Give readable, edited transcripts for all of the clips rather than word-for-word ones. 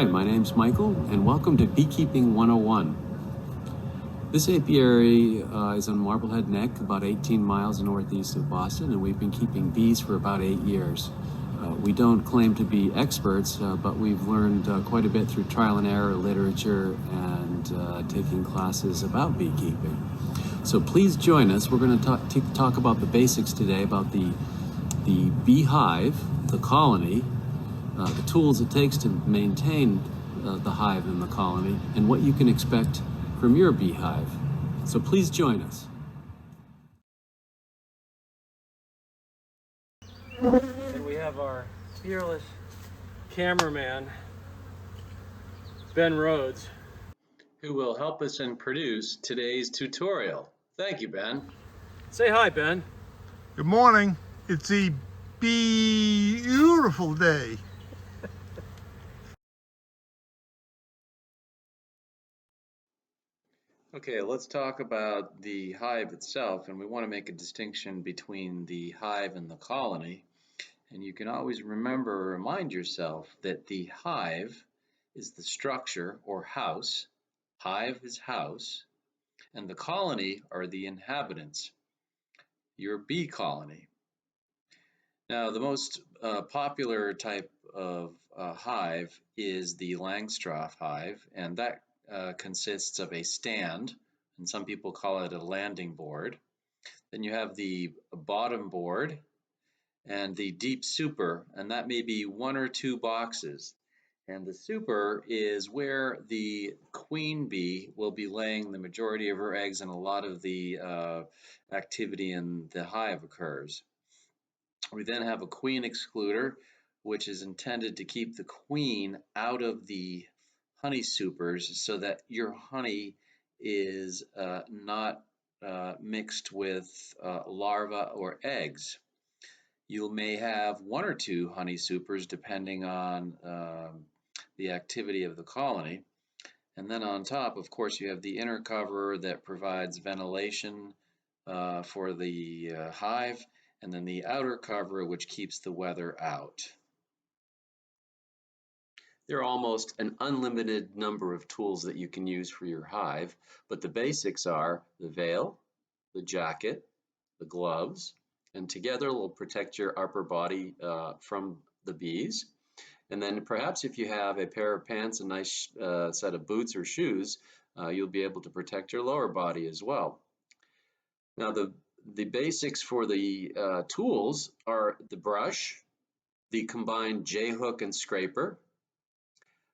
Hi, my name's Michael, and welcome to Beekeeping 101. This apiary is on Marblehead Neck, about 18 miles northeast of Boston, and we've been keeping bees for about 8 years. We don't claim to be experts, but we've learned quite a bit through trial and error, literature, and taking classes about beekeeping. So please join us. We're going to talk about the basics today, about the beehive, the colony, the tools it takes to maintain the hive and the colony, and what you can expect from your beehive. So please join us. And we have our fearless cameraman, Ben Rhodes, who will help us and produce today's tutorial. Thank you, Ben. Say hi, Ben. Good morning. It's a beautiful day. Okay, let's talk about the hive itself, and we want to make a distinction between the hive and the colony. And you can always remember or remind yourself that the hive is the structure or house, hive is house, and the colony are the inhabitants, your bee colony. Now, the most popular type of hive is the Langstroth hive, and that consists of a stand, and some people call it a landing board. Then you have the bottom board and the deep super, and that may be 1 or 2 boxes. And the super is where the queen bee will be laying the majority of her eggs, and a lot of the activity in the hive occurs. We then have a queen excluder, which is intended to keep the queen out of the honey supers so that your honey is not mixed with larvae or eggs. You may have 1 or 2 honey supers depending on the activity of the colony. And then on top, of course, you have the inner cover that provides ventilation for the hive, and then the outer cover which keeps the weather out. There are almost an unlimited number of tools that you can use for your hive, but the basics are the veil, the jacket, the gloves, and together will protect your upper body from the bees. And then perhaps if you have a pair of pants, a nice set of boots or shoes, you'll be able to protect your lower body as well. Now the basics for the tools are the brush, the combined J-hook and scraper,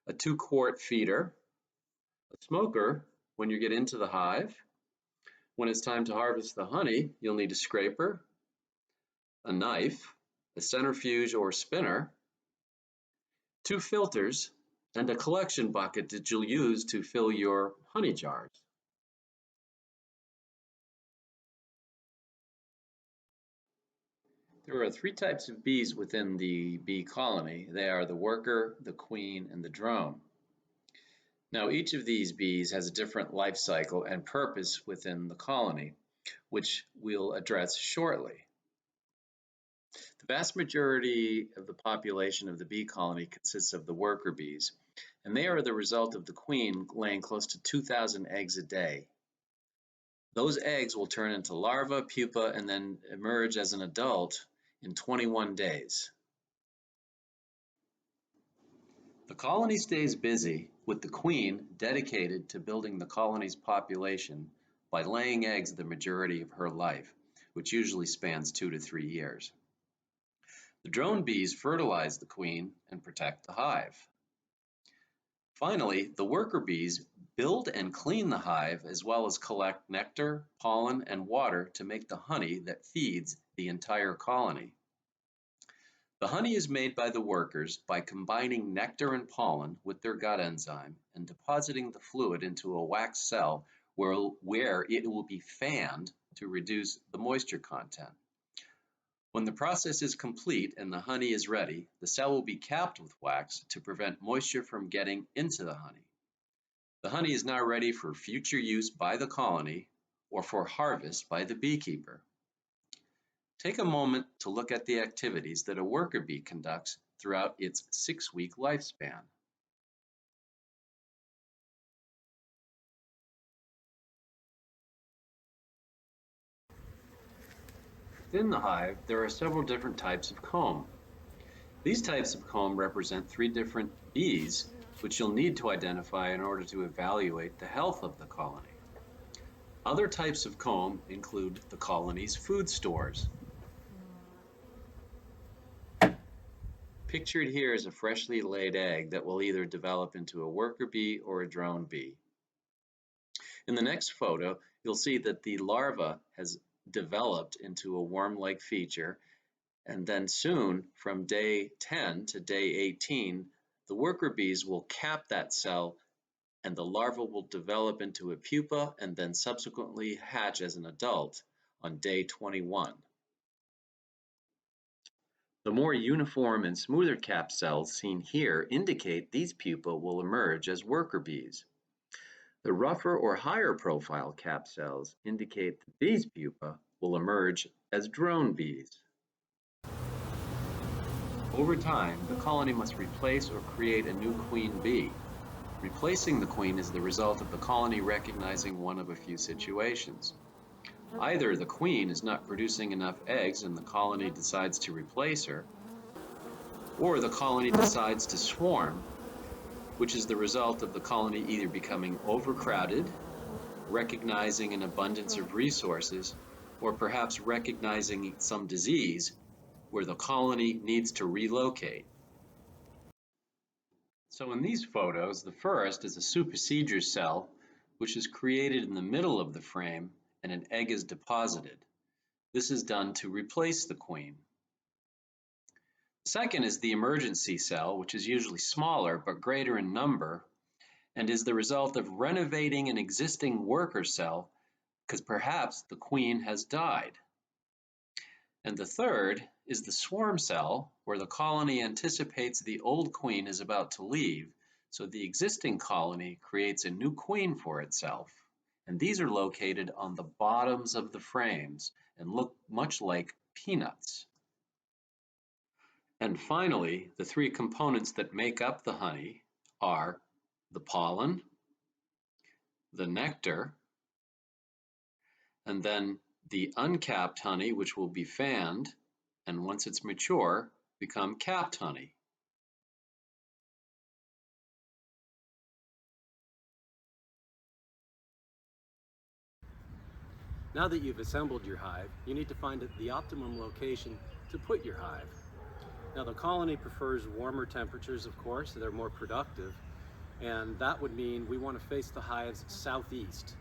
a 2-quart feeder, a smoker when you get into the hive. When it's time to harvest the honey, you'll need a scraper, a knife, a centrifuge or spinner, 2 filters, and a collection bucket that you'll use to fill your honey jars. There are 3 types of bees within the bee colony. They are the worker, the queen, and the drone. Now, each of these bees has a different life cycle and purpose within the colony, which we'll address shortly. The vast majority of the population of the bee colony consists of the worker bees, and they are the result of the queen laying close to 2,000 eggs a day. Those eggs will turn into larvae, pupa, and then emerge as an adult in 21 days. The colony stays busy with the queen dedicated to building the colony's population by laying eggs the majority of her life, which usually spans 2 to 3 years. The drone bees fertilize the queen and protect the hive. Finally, the worker bees build and clean the hive as well as collect nectar, pollen, and water to make the honey that feeds the entire colony. The honey is made by the workers by combining nectar and pollen with their gut enzyme and depositing the fluid into a wax cell where it will be fanned to reduce the moisture content. When the process is complete and the honey is ready, the cell will be capped with wax to prevent moisture from getting into the honey. The honey is now ready for future use by the colony or for harvest by the beekeeper. Take a moment to look at the activities that a worker bee conducts throughout its 6-week lifespan. Within the hive, there are several different types of comb. These types of comb represent 3 different bees, which you'll need to identify in order to evaluate the health of the colony. Other types of comb include the colony's food stores. Pictured here is a freshly laid egg that will either develop into a worker bee or a drone bee. In the next photo, you'll see that the larva has developed into a worm-like feature, and then soon, from day 10 to day 18, the worker bees will cap that cell and the larva will develop into a pupa and then subsequently hatch as an adult on day 21. The more uniform and smoother cap cells seen here indicate these pupae will emerge as worker bees. The rougher or higher profile cap cells indicate that these pupae will emerge as drone bees. Over time, the colony must replace or create a new queen bee. Replacing the queen is the result of the colony recognizing one of a few situations. Either the queen is not producing enough eggs and the colony decides to replace her, or the colony decides to swarm, which is the result of the colony either becoming overcrowded, recognizing an abundance of resources, or perhaps recognizing some disease where the colony needs to relocate. So in these photos, the first is a supersedure cell, which is created in the middle of the frame and an egg is deposited. This is done to replace the queen. Second is the emergency cell, which is usually smaller but greater in number, and is the result of renovating an existing worker cell because perhaps the queen has died. And the third is the swarm cell, where the colony anticipates the old queen is about to leave, so the existing colony creates a new queen for itself. And these are located on the bottoms of the frames and look much like peanuts. And finally, the 3 components that make up the honey are the pollen, the nectar, and then the uncapped honey, which will be fanned, and once it's mature, become capped honey. Now that you've assembled your hive, you need to find the optimum location to put your hive. Now the colony prefers warmer temperatures, of course, so they're more productive, and that would mean we want to face the hives southeast.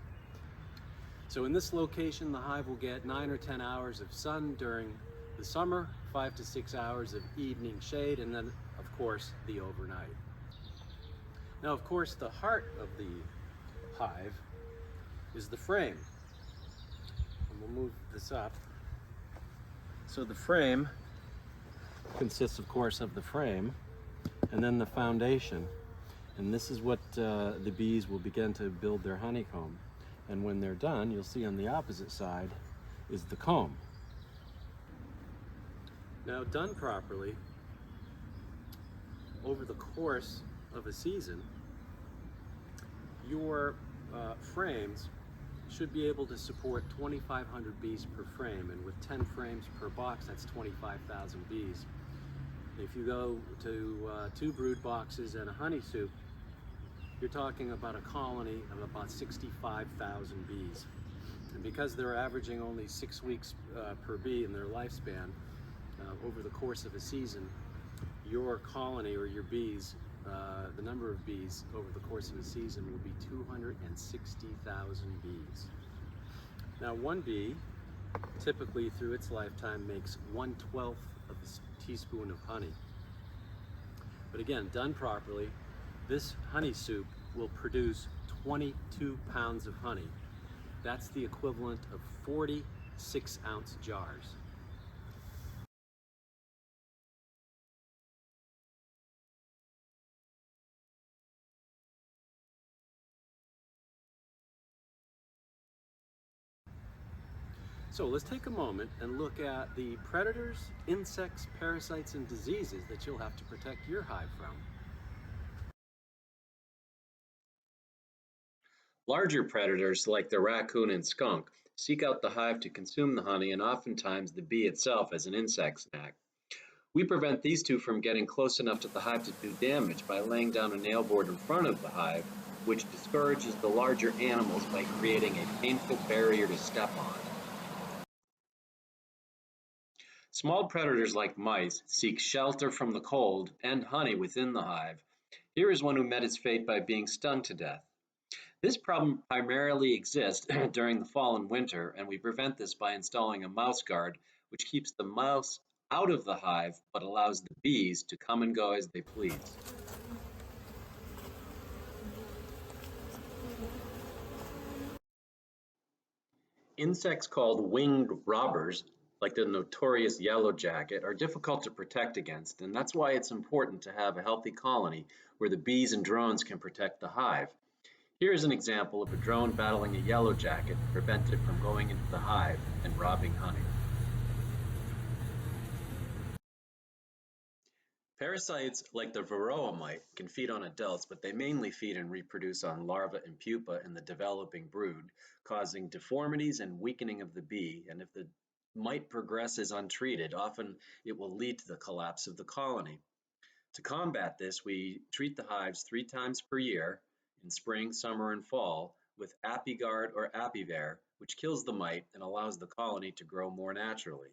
So in this location, the hive will get 9 or 10 hours of sun during the summer, 5 to 6 hours of evening shade, and then, of course, the overnight. Now, of course, the heart of the hive is the frame. And we'll move this up. So the frame consists, of course, of the frame and then the foundation. And this is what the bees will begin to build their honeycomb. And when they're done, you'll see on the opposite side is the comb. Now, done properly, over the course of a season, your frames should be able to support 2,500 bees per frame, and with 10 frames per box, that's 25,000 bees. If you go to 2 brood boxes and a honey soup, you're talking about a colony of about 65,000 bees. And because they're averaging only 6 weeks per bee in their lifespan, over the course of a season, your colony or your bees, the number of bees over the course of a season will be 260,000 bees. Now, one bee typically through its lifetime makes 1/12 of a teaspoon of honey. But again, done properly, this honey soup will produce 22 pounds of honey. That's the equivalent of 40 6-ounce jars. So let's take a moment and look at the predators, insects, parasites, and diseases that you'll have to protect your hive from. Larger predators like the raccoon and skunk seek out the hive to consume the honey and oftentimes the bee itself as an insect snack. We prevent these two from getting close enough to the hive to do damage by laying down a nail board in front of the hive, which discourages the larger animals by creating a painful barrier to step on. Small predators like mice seek shelter from the cold and honey within the hive. Here is one who met his fate by being stung to death. This problem primarily exists during the fall and winter, and we prevent this by installing a mouse guard, which keeps the mouse out of the hive but allows the bees to come and go as they please. Insects called winged robbers, like the notorious yellow jacket, are difficult to protect against, and that's why it's important to have a healthy colony where the bees and drones can protect the hive. Here is an example of a drone battling a yellow jacket to prevent it from going into the hive and robbing honey. Parasites like the varroa mite can feed on adults, but they mainly feed and reproduce on larvae and pupa in the developing brood, causing deformities and weakening of the bee. And if the mite progresses untreated, often it will lead to the collapse of the colony. To combat this, we treat the hives 3 times per year, in spring, summer, and fall, with ApiGuard or Apivare, which kills the mite and allows the colony to grow more naturally.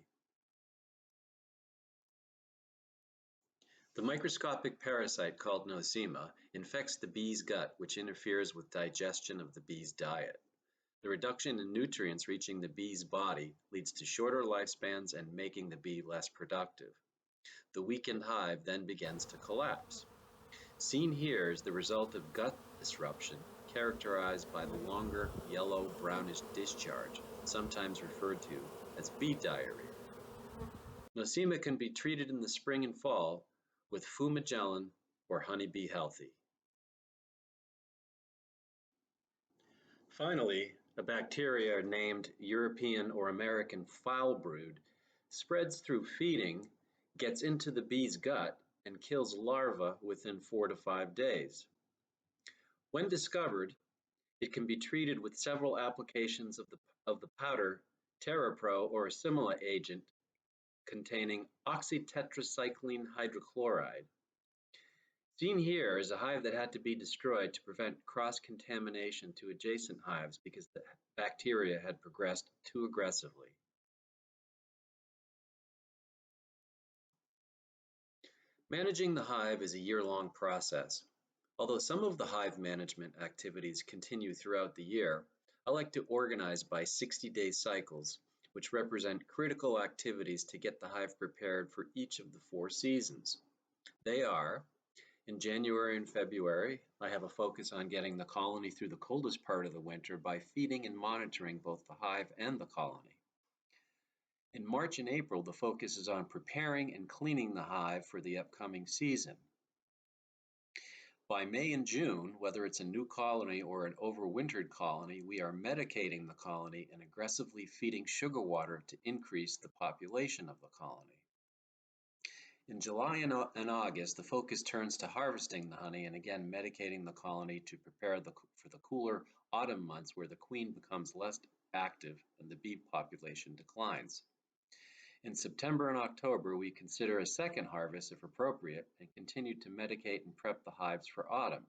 The microscopic parasite called Nosema infects the bee's gut, which interferes with digestion of the bee's diet. The reduction in nutrients reaching the bee's body leads to shorter lifespans and making the bee less productive. The weakened hive then begins to collapse. Seen here is the result of gut disruption, characterized by the longer yellow-brownish discharge, sometimes referred to as bee diarrhea. Nosema can be treated in the spring and fall with Fumagellin or Honeybee Healthy. Finally, a bacteria named European or American foulbrood spreads through feeding, gets into the bee's gut, and kills larvae within 4 to 5 days. When discovered, it can be treated with several applications of the powder TerraPro or a similar agent containing oxytetracycline hydrochloride. Seen here is a hive that had to be destroyed to prevent cross-contamination to adjacent hives because the bacteria had progressed too aggressively. Managing the hive is a year-long process. Although some of the hive management activities continue throughout the year, I like to organize by 60-day cycles, which represent critical activities to get the hive prepared for each of the 4 seasons. They are: in January and February, I have a focus on getting the colony through the coldest part of the winter by feeding and monitoring both the hive and the colony. In March and April, the focus is on preparing and cleaning the hive for the upcoming season. By May and June, whether it's a new colony or an overwintered colony, we are medicating the colony and aggressively feeding sugar water to increase the population of the colony. In July and August, the focus turns to harvesting the honey and again medicating the colony to prepare for the cooler autumn months where the queen becomes less active and the bee population declines. In September and October, we consider a second harvest if appropriate and continue to medicate and prep the hives for autumn.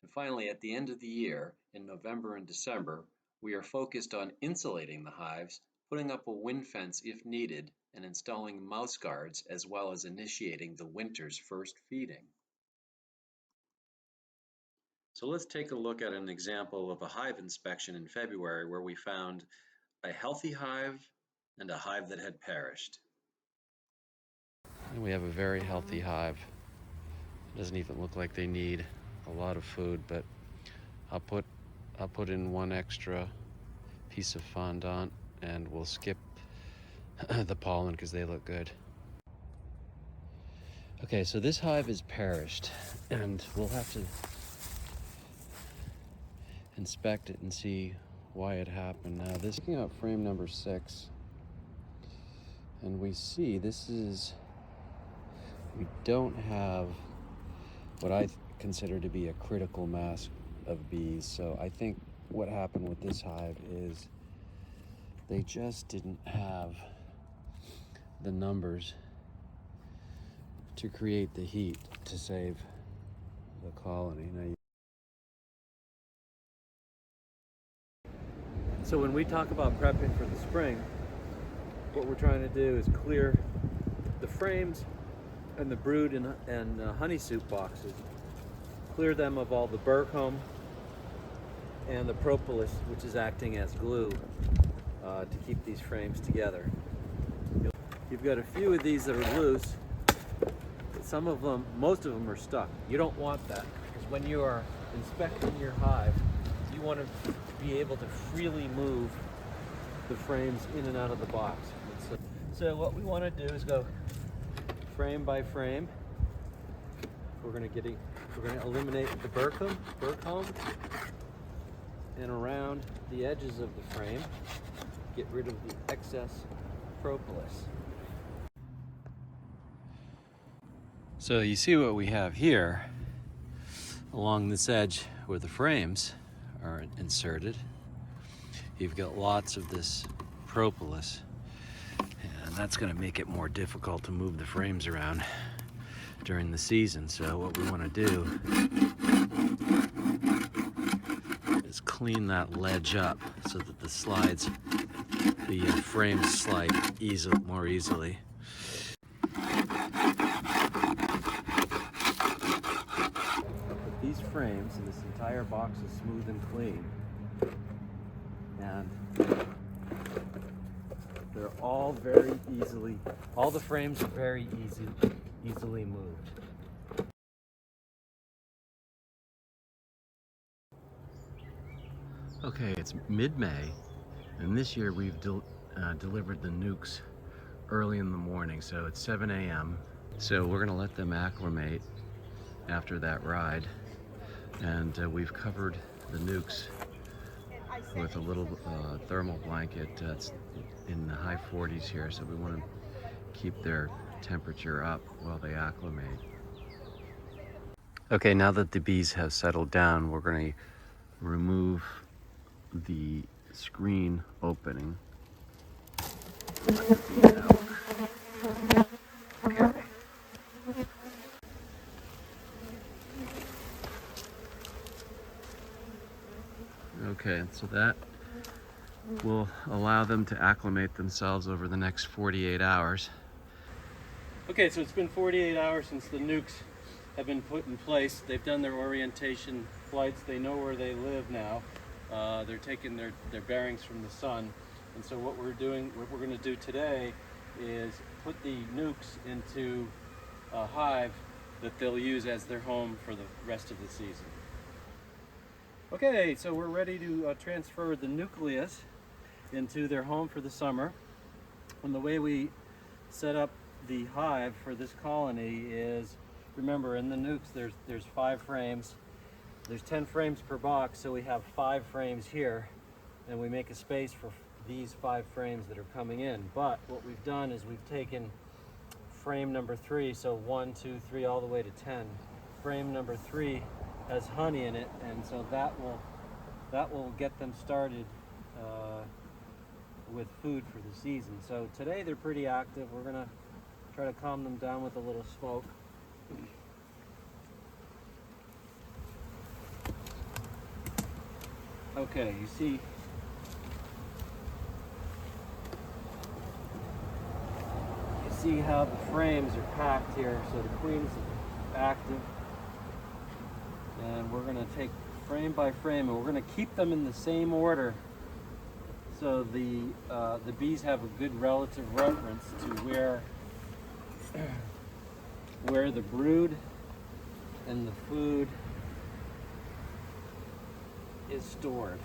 And finally, at the end of the year, in November and December, we are focused on insulating the hives, putting up a wind fence if needed, and installing mouse guards, as well as initiating the winter's first feeding. So let's take a look at an example of a hive inspection in February where we found a healthy hive and a hive that had perished. And we have a very healthy hive. It doesn't even look like they need a lot of food, but I'll put in 1 extra piece of fondant and we'll skip the pollen because they look good. Okay, so this hive is perished and we'll have to inspect it and see why it happened. Now this, looking at frame number 6, and we see we don't have what I consider to be a critical mass of bees. So I think what happened with this hive is they just didn't have the numbers to create the heat to save the colony. So when we talk about prepping for the spring, what we're trying to do is clear the frames and the brood and honey soup boxes, clear them of all the burr comb and the propolis, which is acting as glue to keep these frames together. You've got a few of these that are loose, but some of them, most of them are stuck. You don't want that, because when you are inspecting your hive, you want to be able to freely move the frames in and out of the box. So what we want to do is go frame by frame. We're going to eliminate the burr comb and around the edges of the frame, get rid of the excess propolis. So you see what we have here along this edge where the frames are inserted. You've got lots of this propolis, and that's going to make it more difficult to move the frames around during the season. So what we want to do is clean that ledge up so that the frames slide more easily. These frames, and this entire box is smooth and clean, and they're all all the frames are very easily moved. Okay, it's mid-May, and this year we've delivered the nukes early in the morning, so it's 7 a.m. So we're gonna let them acclimate after that ride, and we've covered the nukes with a little thermal blanket. It's in the high 40s here, so we want to keep their temperature up while they acclimate. Okay, now that the bees have settled down, we're going to remove the screen opening. Okay, so that will allow them to acclimate themselves over the next 48 hours. Okay, so it's been 48 hours since the nukes have been put in place. They've done their orientation flights. They know where they live now. They're taking their bearings from the sun. And so what we're going to do today is put the nukes into a hive that they'll use as their home for the rest of the season. Okay, so we're ready to transfer the nucleus into their home for the summer. And the way we set up the hive for this colony is, remember, in the nukes there's 5 frames. There's 10 frames per box, so we have 5 frames here, and we make a space for these 5 frames that are coming in. But what we've done is we've taken frame number 3, so 1, 2, 3, all the way to 10. Frame number 3 has honey in it, and so that will get them started with food for the season. So today they're pretty active. We're gonna try to calm them down with a little smoke. Okay, you see how the frames are packed here. So the queen's active, and we're going to take frame by frame, and we're going to keep them in the same order, so the bees have a good relative reference to where the brood and the food is stored.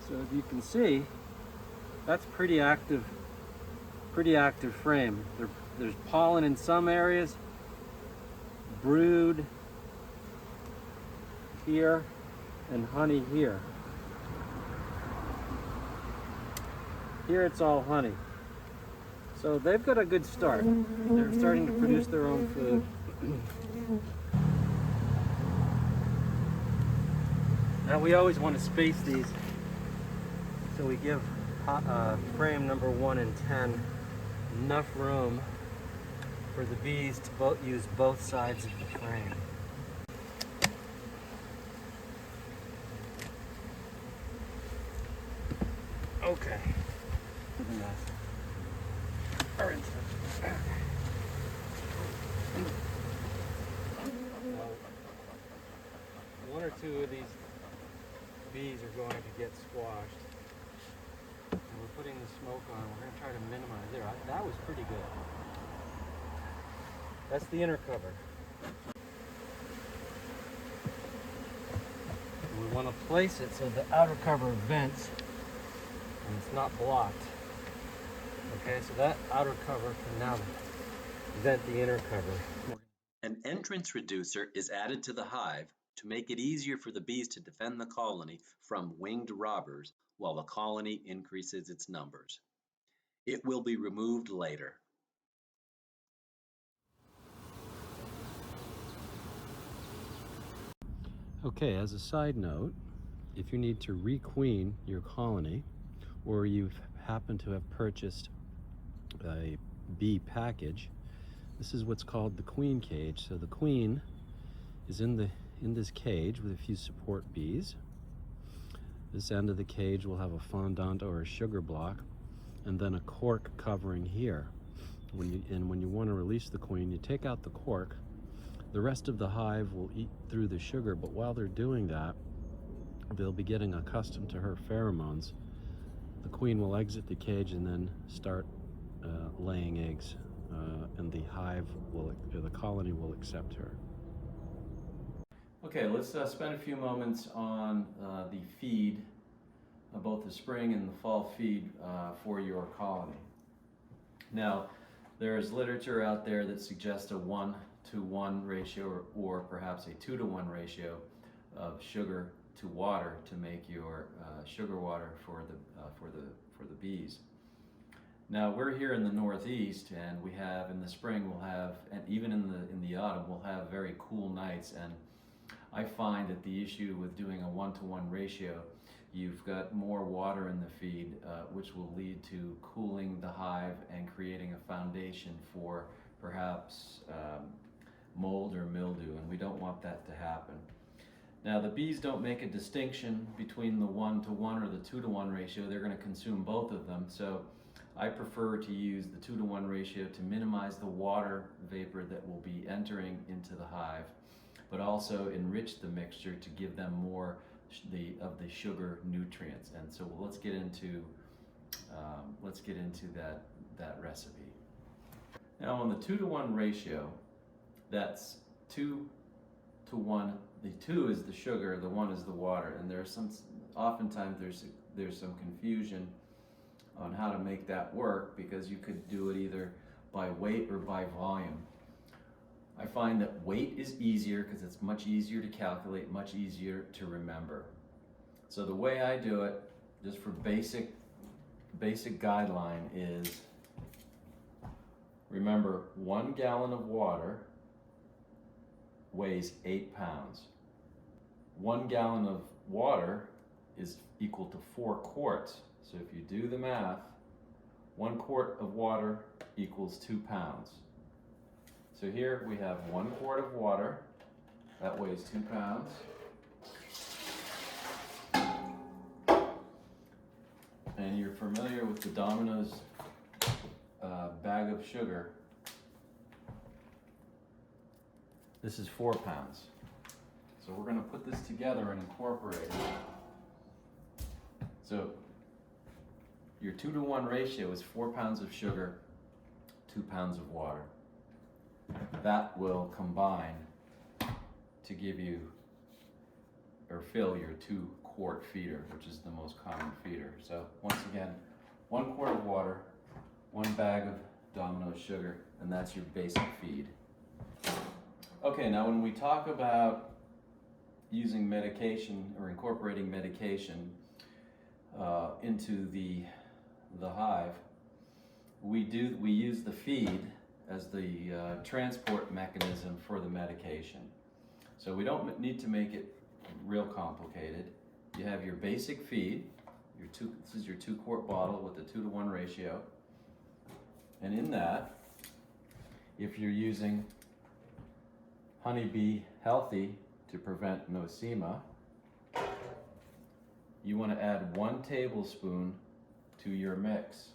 So as you can see, that's pretty active frame. There's pollen in some areas, brood here, and honey here. Here it's all honey. So they've got a good start. They're starting to produce their own food. Now we always want to space these, so we give frame number 1 and 10 enough room for the bees to use both sides of the frame. Okay. One or two of these bees are going to get squashed. And we're putting the smoke on. We're going to try to minimize there. That was pretty good. That's the inner cover. And we want to place it so the outer cover vents and it's not blocked. Okay, so that outer cover can now vent the inner cover. An entrance reducer is added to the hive to make it easier for the bees to defend the colony from winged robbers while the colony increases its numbers. It will be removed later. Okay, as a side note, if you need to requeen your colony, or you happen to have purchased a bee package, this is what's called the queen cage. So the queen is in this cage with a few support bees. This end of the cage will have a fondant or a sugar block, and then a cork covering here. When you want to release the queen, you take out the cork. The rest of the hive will eat through the sugar, but while they're doing that, they'll be getting accustomed to her pheromones. The queen will exit the cage and then start laying eggs, and the colony will accept her. Okay, let's spend a few moments on the feed, both the spring and the fall feed for your colony. Now, there is literature out there that suggests a 1-to-1 ratio, or perhaps a 2-to-1 ratio of sugar to water to make your sugar water for the bees. Now we're here in the Northeast, and we have in the spring we'll have, and even in the autumn we'll have very cool nights, and I find that the issue with doing a 1-to-1 ratio, you've got more water in the feed, which will lead to cooling the hive and creating a foundation for perhaps mold or mildew, and we don't want that to happen. Now the bees don't make a distinction between the 1-to-1 or the 2-to-1 ratio. They're going to consume both of them, so I prefer to use the 2-to-1 ratio to minimize the water vapor that will be entering into the hive, but also enrich the mixture to give them more of the sugar nutrients. And so let's get into that recipe. Now on the 2-to-1 ratio, that's 2-to-1. The 2 is the sugar, the 1 is the water, and oftentimes there's some confusion on how to make that work, because you could do it either by weight or by volume. I find that weight is easier because it's much easier to calculate, much easier to remember. So the way I do it, just for basic guideline, is remember 1 gallon of water weighs 8 pounds. 1 gallon of water is equal to 4 quarts. So if you do the math, 1 quart of water equals 2 pounds. So here we have 1 quart of water, that weighs 2 pounds. And you're familiar with the Domino's bag of sugar. This is 4 pounds. So we're going to put this together and incorporate it. So your 2-to-1 ratio is 4 pounds of sugar, 2 pounds of water. That will combine to give you, or fill your 2-quart feeder, which is the most common feeder. So once again, 1 quart of water, 1 bag of Domino's sugar, and that's your basic feed. Okay, now when we talk about using medication or incorporating medication into the hive, we use the feed as the transport mechanism for the medication. So we don't need to make it real complicated. You have your basic feed. This is your 2-quart bottle with a 2-to-1 ratio. And in that, if you're using Honeybee Healthy to prevent nosema, you want to add 1 tablespoon to your mix.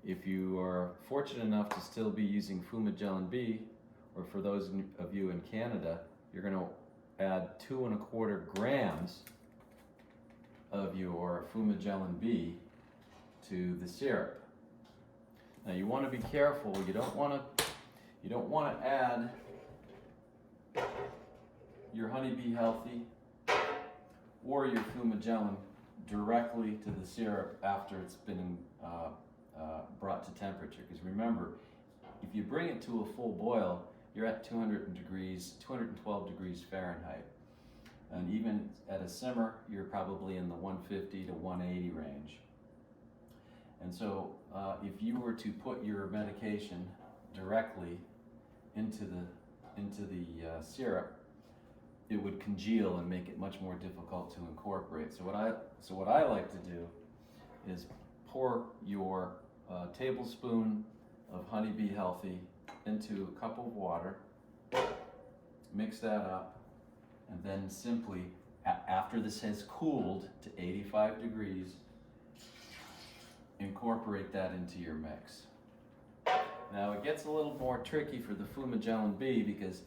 If you are fortunate enough to still be using Fumagellin B, or for those of you in Canada, you're going to add 2 1/4 grams of your Fumagellin B to the syrup. Now you want to be careful. You don't want to add your Honeybee Healthy or your Fumagellin directly to the syrup after it's been brought to temperature. Because remember, if you bring it to a full boil, you're at 212 degrees Fahrenheit. And even at a simmer, you're probably in the 150 to 180 range. And so if you were to put your medication directly into the syrup, it would congeal and make it much more difficult to incorporate. So what I like to do is pour your tablespoon of Honeybee Healthy into a cup of water, mix that up, and then simply, after this has cooled to 85 degrees, incorporate that into your mix. Now it gets a little more tricky for the Fumagellin B, because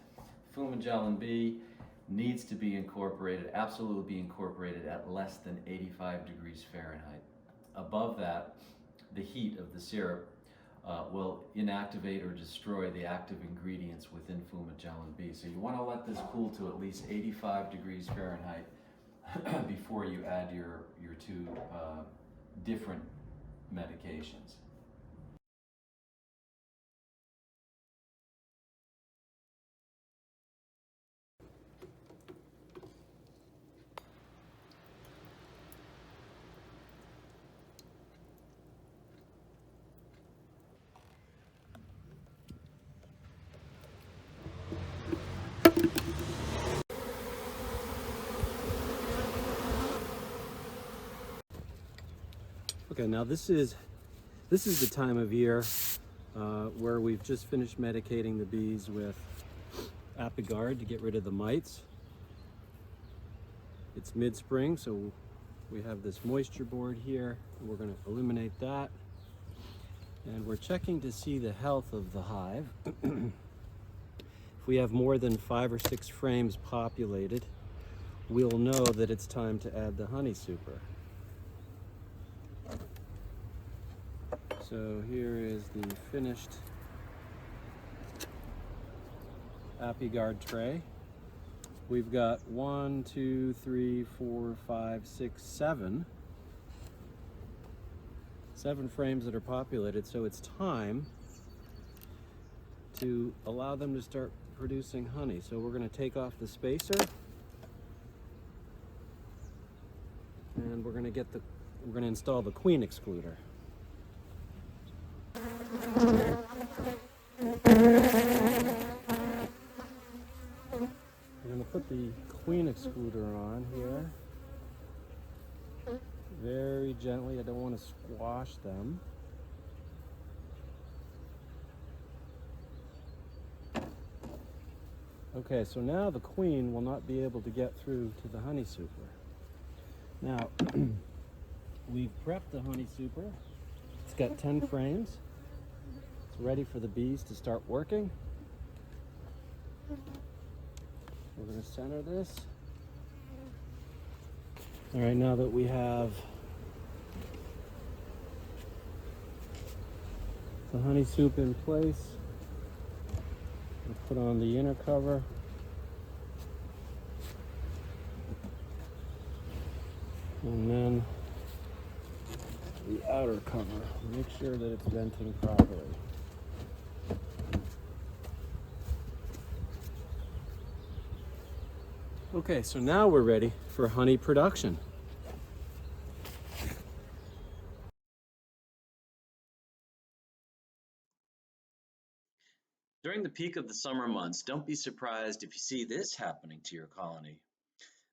Fumagellin B needs to be incorporated, absolutely be incorporated at less than 85 degrees Fahrenheit. Above that, the heat of the syrup will inactivate or destroy the active ingredients within Fumagellin B. So you want to let this cool to at least 85 degrees Fahrenheit before you add your 2 different medications. Okay, now this is the time of year where we've just finished medicating the bees with Apiguard to get rid of the mites. It's mid-spring, so we have this moisture board here. We're going to eliminate that. And we're checking to see the health of the hive. If we have more than 5 or 6 frames populated, we'll know that it's time to add the honey super. So here is the finished Apiguard tray. We've got 1, 2, 3, 4, 5, 6, 7 frames that are populated, so it's time to allow them to start producing honey. So we're going to take off the spacer, and we're going to install the queen excluder. We're going to put the queen excluder on here very gently. I don't want to squash them. Okay, so now the queen will not be able to get through to the honey super. Now, we've prepped the honey super. It's got 10 frames. It's ready for the bees to start working. We're going to center this. All right, now that we have the honey soup in place, we'll put on the inner cover. And then the outer cover. Make sure that it's venting properly. Okay, so now we're ready for honey production. During the peak of the summer months, don't be surprised if you see this happening to your colony.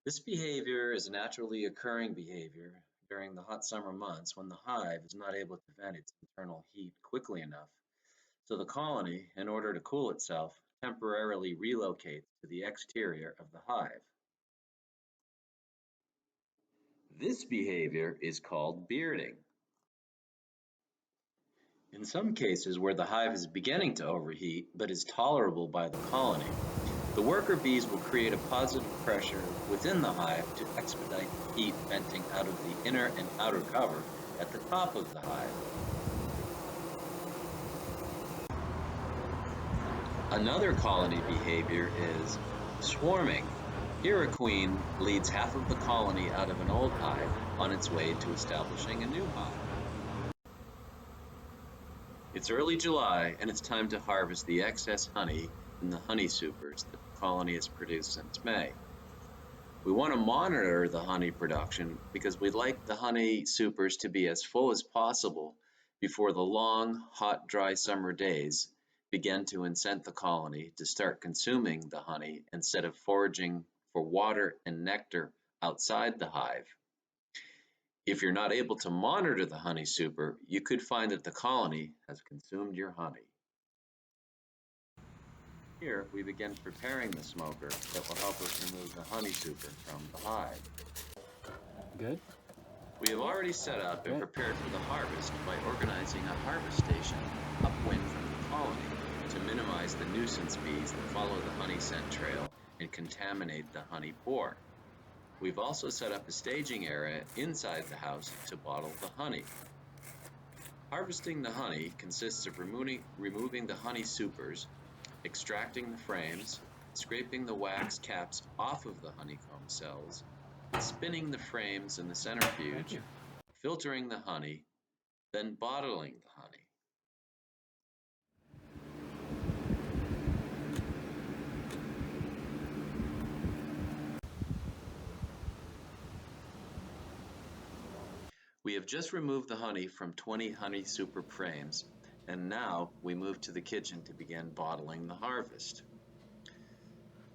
This behavior is a naturally occurring behavior during the hot summer months when the hive is not able to vent its internal heat quickly enough. So the colony, in order to cool itself, temporarily relocates to the exterior of the hive. This behavior is called bearding. In some cases where the hive is beginning to overheat but is tolerable by the colony, the worker bees will create a positive pressure within the hive to expedite the heat venting out of the inner and outer cover at the top of the hive. Another colony behavior is swarming. Here a queen leads half of the colony out of an old hive on its way to establishing a new hive. It's early July and it's time to harvest the excess honey in the honey supers that the colony has produced since May. We want to monitor the honey production because we'd like the honey supers to be as full as possible before the long, hot, dry summer days begin to incent the colony to start consuming the honey instead of foraging for water and nectar outside the hive. If you're not able to monitor the honey super, you could find that the colony has consumed your honey. Here, we begin preparing the smoker that will help us remove the honey super from the hive. Good? We have already set up and prepared for the harvest by organizing a harvest station upwind from the colony to minimize the nuisance bees that follow the honey scent trail and contaminate the honey pour. We've also set up a staging area inside the house to bottle the honey. Harvesting the honey consists of removing the honey supers, extracting the frames, scraping the wax caps off of the honeycomb cells, spinning the frames in the centrifuge, filtering the honey, then bottling the honey. We have just removed the honey from 20 honey super frames, and now we move to the kitchen to begin bottling the harvest.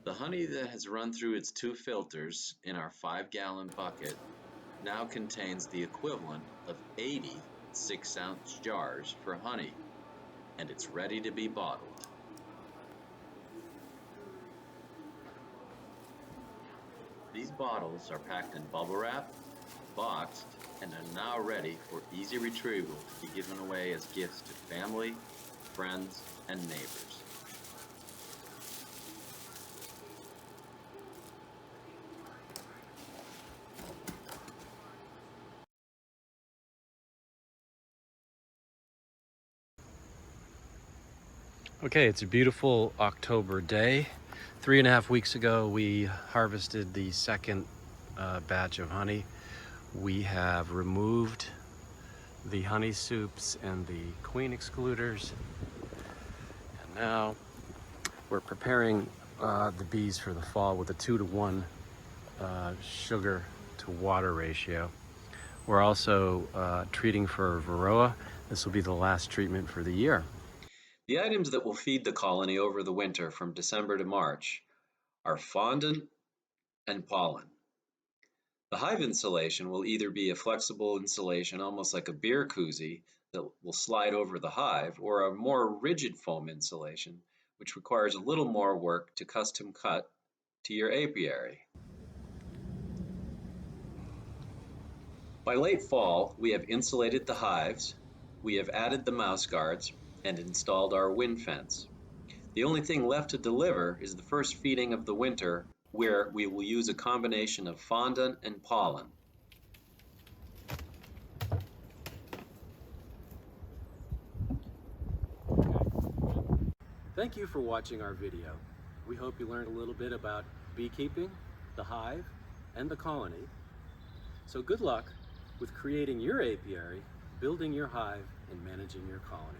The honey that has run through its 2 filters in our 5-gallon bucket now contains the equivalent of 80 6-ounce jars for honey, and it's ready to be bottled. These bottles are packed in bubble wrap, boxed, and are now ready for easy retrieval to be given away as gifts to family, friends, and neighbors. Okay, it's a beautiful October day. 3.5 weeks ago, we harvested the second batch of honey. We have removed the honey soups and the queen excluders. And now we're preparing the bees for the fall with a 2-to-1 sugar to water ratio. We're also treating for varroa. This will be the last treatment for the year. The items that will feed the colony over the winter from December to March are fondant and pollen. The hive insulation will either be a flexible insulation, almost like a beer koozie, that will slide over the hive, or a more rigid foam insulation, which requires a little more work to custom cut to your apiary. By late fall, we have insulated the hives, we have added the mouse guards, and installed our wind fence. The only thing left to deliver is the first feeding of the winter, where we will use a combination of fondant and pollen. Thank you for watching our video. We hope you learned a little bit about beekeeping, the hive, and the colony. So good luck with creating your apiary, building your hive, and managing your colony.